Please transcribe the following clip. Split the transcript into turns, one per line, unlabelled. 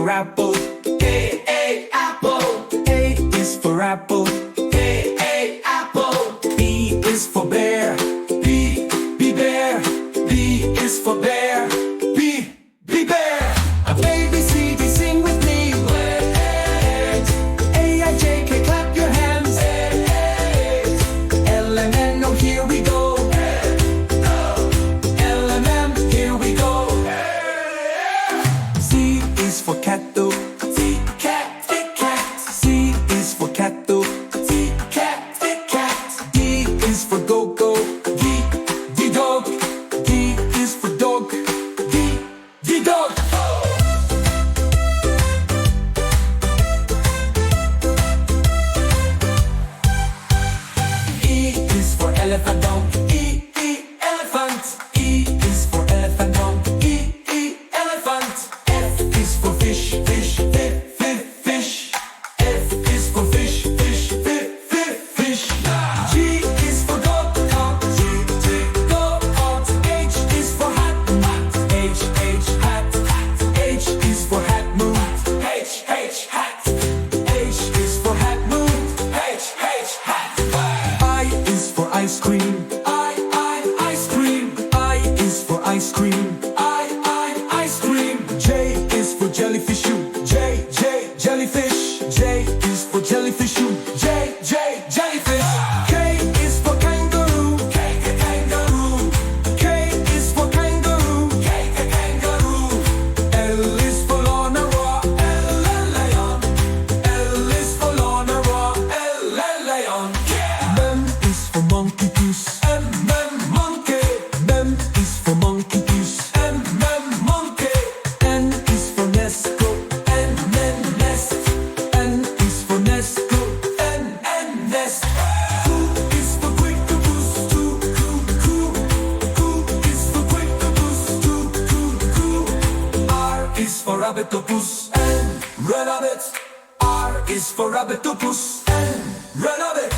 for apple. A, apple. A is for apple. A, apple. B is for bear. B, bear. B is for bear. B, bear. A, B, C, D, sing with me. A, I, J, K, clap your hands. L, M, N, O, here we go. L, M, M, here we go. C is for cat though. C, cat, cat. C is for cat though. C, cat, cat. D is for go. D, dog. D is for dog. D, dog. E is for elephant donkey. E, elephant. E is for elephant donkey. E, elephant. F is for fish. Fish. F is for fish. Fish. G is for goat. Goat. H is for hat. H, hat. H is for hat moon. H, hat. H is for hat moon. H, hat. I is for ice cream. Ice cream. I is for ice cream. Ice cream. J is for jellyfish. J, jellyfish. J is for jellyfish. J, jellyfish. K is for kangaroo. Kangaroo. K is for kangaroo. Kangaroo. L is for Lorna. Lion. L is for Lorna. Lion. M is for monkey goose. Monkey. M is for monkey goose. Monkey. N is for Nesco. Nest. N is for Nesco. Nest. Q is for quick goose. Q is for quick goose. Q. R is for rabbitopus. N, rabbit. R is for rabbitopus. N, rabbit.